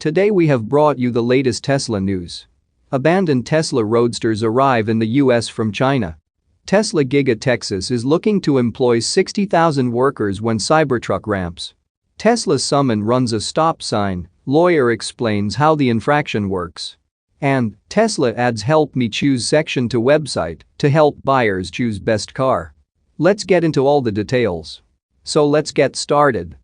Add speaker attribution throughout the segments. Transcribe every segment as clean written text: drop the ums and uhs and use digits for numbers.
Speaker 1: Today we have brought you the latest Tesla news. Abandoned Tesla Roadsters arrive in the US from China. Tesla Giga Texas is looking to employ 60,000 workers when Cybertruck ramps. Tesla summon runs a stop sign, lawyer explains how the infraction works. And Tesla adds help me choose section to website to help buyers choose best car. Let's get into all the details. So let's get started.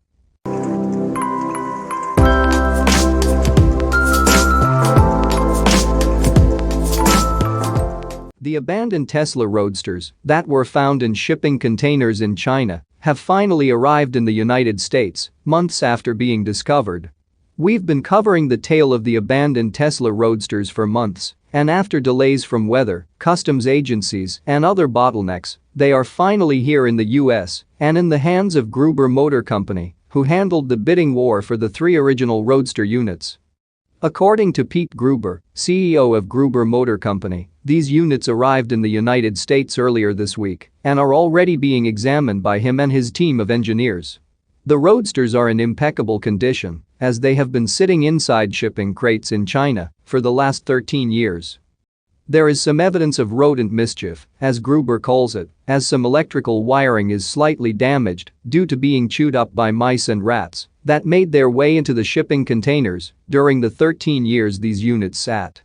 Speaker 1: The abandoned Tesla Roadsters that were found in shipping containers in China have finally arrived in the United States, months after being discovered. We've been covering the tale of the abandoned Tesla Roadsters for months, and after delays from weather, customs agencies, and other bottlenecks, they are finally here in the US and in the hands of Gruber Motor Company, who handled the bidding war for the 3 original Roadster units. According to Pete Gruber, CEO of Gruber Motor Company, these units arrived in the United States earlier this week and are already being examined by him and his team of engineers. The Roadsters are in impeccable condition, as they have been sitting inside shipping crates in China for the last 13 years. There is some evidence of rodent mischief, as Gruber calls it, as some electrical wiring is slightly damaged due to being chewed up by mice and rats that made their way into the shipping containers during the 13 years these units sat.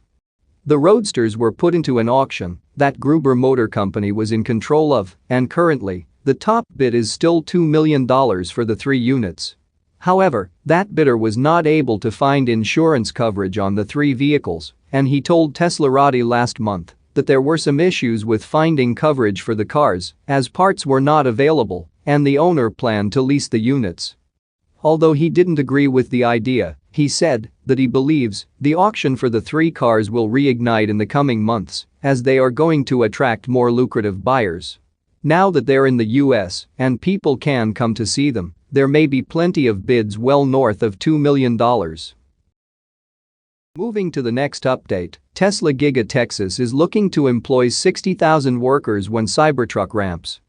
Speaker 1: The Roadsters were put into an auction that Gruber Motor Company was in control of, and currently, the top bid is still $2 million for the 3 units. However, that bidder was not able to find insurance coverage on the 3 vehicles, and he told Tesla Roadsters last month that there were some issues with finding coverage for the cars as parts were not available and the owner planned to lease the units. Although he didn't agree with the idea, he said that he believes the auction for the 3 cars will reignite in the coming months as they are going to attract more lucrative buyers. Now that they're in the US and people can come to see them, there may be plenty of bids well north of $2 million. Moving to the next update, Tesla Giga Texas is looking to employ 60,000 workers when Cybertruck ramps.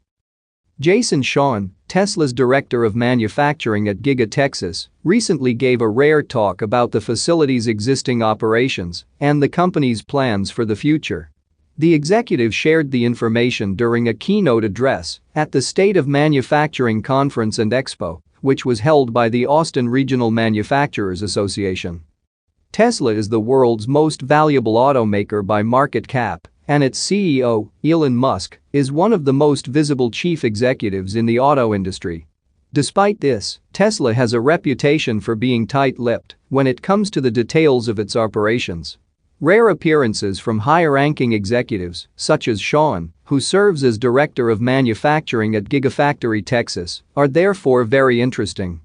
Speaker 1: Jason Shawn, Tesla's director of manufacturing at Giga Texas, recently gave a rare talk about the facility's existing operations and the company's plans for the future. The executive shared the information during a keynote address at the State of Manufacturing Conference and Expo, which was held by the Austin Regional Manufacturers Association. Tesla is the world's most valuable automaker by market cap, and its CEO, Elon Musk, is one of the most visible chief executives in the auto industry. Despite this, Tesla has a reputation for being tight-lipped when it comes to the details of its operations. Rare appearances from high-ranking executives, such as Shawn, who serves as director of manufacturing at Gigafactory Texas, are therefore very interesting.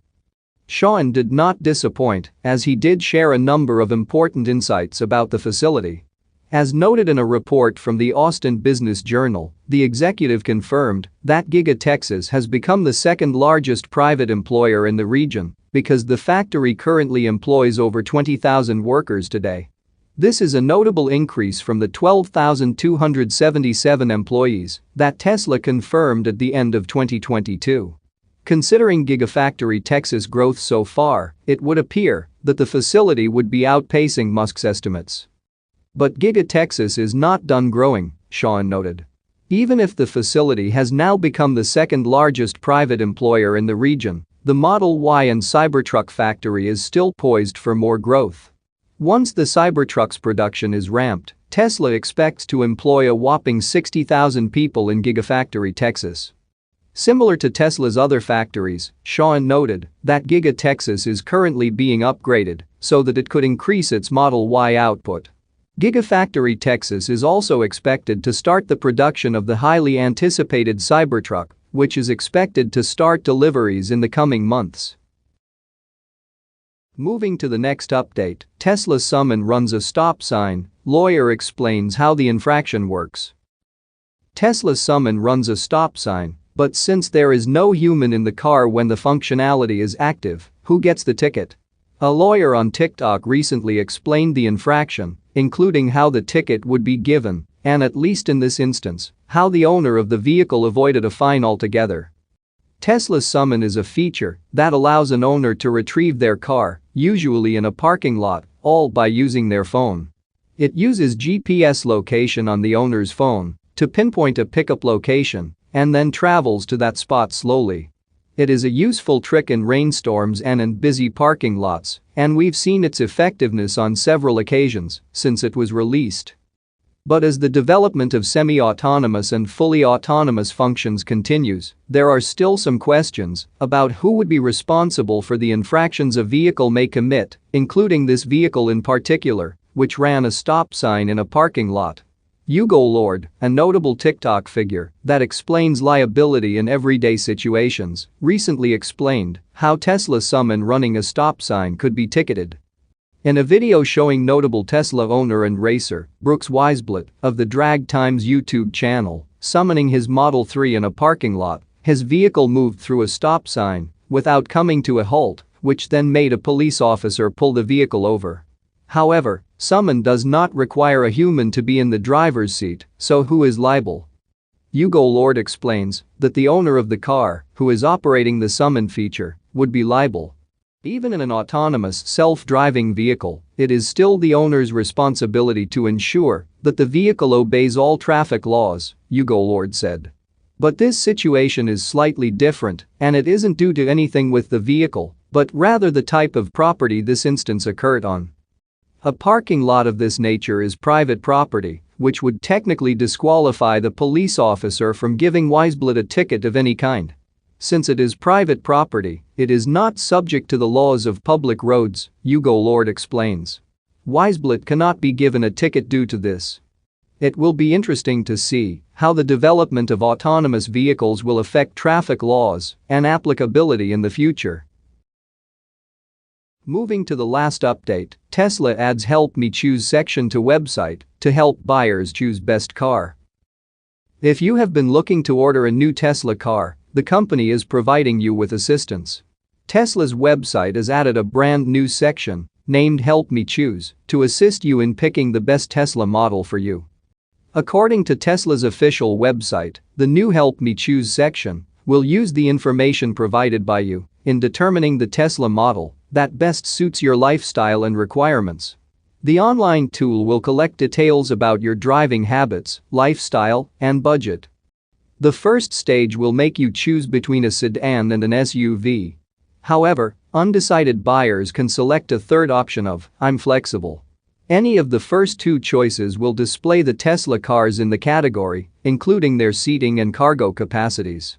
Speaker 1: Shawn did not disappoint, as he did share a number of important insights about the facility. As noted in a report from the Austin Business Journal, the executive confirmed that Giga Texas has become the second largest private employer in the region because the factory currently employs over 20,000 workers today. This is a notable increase from the 12,277 employees that Tesla confirmed at the end of 2022. Considering Gigafactory Texas' growth so far, it would appear that the facility would be outpacing Musk's estimates. But Giga Texas is not done growing, Shawn noted. Even if the facility has now become the second largest private employer in the region, the Model Y and Cybertruck factory is still poised for more growth. Once the Cybertruck's production is ramped, Tesla expects to employ a whopping 60,000 people in Gigafactory Texas. Similar to Tesla's other factories, Shawn noted that Giga Texas is currently being upgraded so that it could increase its Model Y output. Gigafactory Texas is also expected to start the production of the highly anticipated Cybertruck, which is expected to start deliveries in the coming months. Moving to the next update, Tesla summon runs a stop sign, lawyer explains how the infraction works. Tesla summon runs a stop sign, but since there is no human in the car when the functionality is active, who gets the ticket? A lawyer on TikTok recently explained the infraction, including how the ticket would be given, and at least in this instance, how the owner of the vehicle avoided a fine altogether. Tesla Summon is a feature that allows an owner to retrieve their car, usually in a parking lot, all by using their phone. It uses GPS location on the owner's phone to pinpoint a pickup location and then travels to that spot slowly. It is a useful trick in rainstorms and in busy parking lots, and we've seen its effectiveness on several occasions since it was released. But as the development of semi-autonomous and fully autonomous functions continues, there are still some questions about who would be responsible for the infractions a vehicle may commit, including this vehicle in particular, which ran a stop sign in a parking lot. Hugo Lord, a notable TikTok figure that explains liability in everyday situations, recently explained how Tesla Summon running a stop sign could be ticketed. In a video showing notable Tesla owner and racer, Brooks Weisblatt, of the Drag Times YouTube channel, summoning his Model 3 in a parking lot, his vehicle moved through a stop sign without coming to a halt, which then made a police officer pull the vehicle over. However, Summon does not require a human to be in the driver's seat, so who is liable? Hugo Lord explains that the owner of the car, who is operating the Summon feature, would be liable. Even in an autonomous, self-driving vehicle, it is still the owner's responsibility to ensure that the vehicle obeys all traffic laws, Hugo Lord said. But this situation is slightly different, and it isn't due to anything with the vehicle, but rather the type of property this instance occurred on. A parking lot of this nature is private property, which would technically disqualify the police officer from giving Weisblatt a ticket of any kind. Since it is private property, it is not subject to the laws of public roads, Hugo Lord explains. Weisblatt cannot be given a ticket due to this. It will be interesting to see how the development of autonomous vehicles will affect traffic laws and applicability in the future. Moving to the last update, Tesla adds Help Me Choose section to website to help buyers choose best car. If you have been looking to order a new Tesla car, the company is providing you with assistance. Tesla's website has added a brand new section named Help Me Choose to assist you in picking the best Tesla model for you. According to Tesla's official website, the new Help Me Choose section will use the information provided by you in determining the Tesla model that best suits your lifestyle and requirements. The online tool will collect details about your driving habits, lifestyle, and budget. The first stage will make you choose between a sedan and an SUV. However, undecided buyers can select a third option of I'm flexible. Any of the first two choices will display the Tesla cars in the category, including their seating and cargo capacities.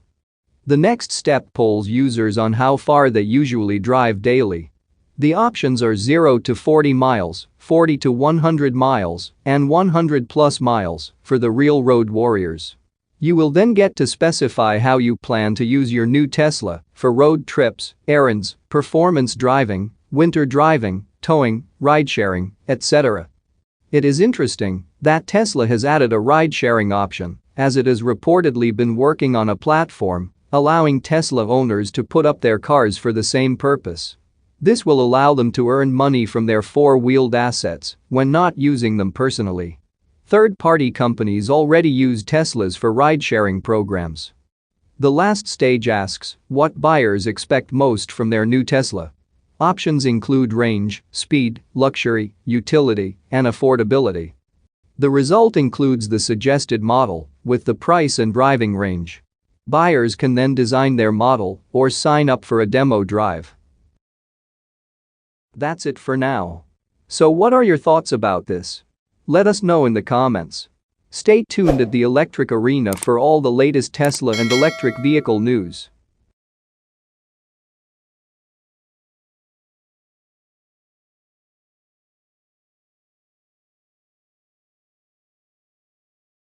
Speaker 1: The next step polls users on how far they usually drive daily. The options are 0 to 40 miles, 40 to 100 miles, and 100 plus miles for the real road warriors. You will then get to specify how you plan to use your new Tesla for road trips, errands, performance driving, winter driving, towing, ride-sharing, etc. It is interesting that Tesla has added a ride-sharing option, as it has reportedly been working on a platform allowing Tesla owners to put up their cars for the same purpose. This will allow them to earn money from their four-wheeled assets when not using them personally. Third-party companies already use Teslas for ride-sharing programs. The last stage asks what buyers expect most from their new Tesla. Options include range, speed, luxury, utility, and affordability. The result includes the suggested model with the price and driving range. Buyers can then design their model or sign up for a demo drive. That's it for now. So what are your thoughts about this? Let us know in the comments. Stay tuned at the Electric Arena for all the latest Tesla and electric vehicle news.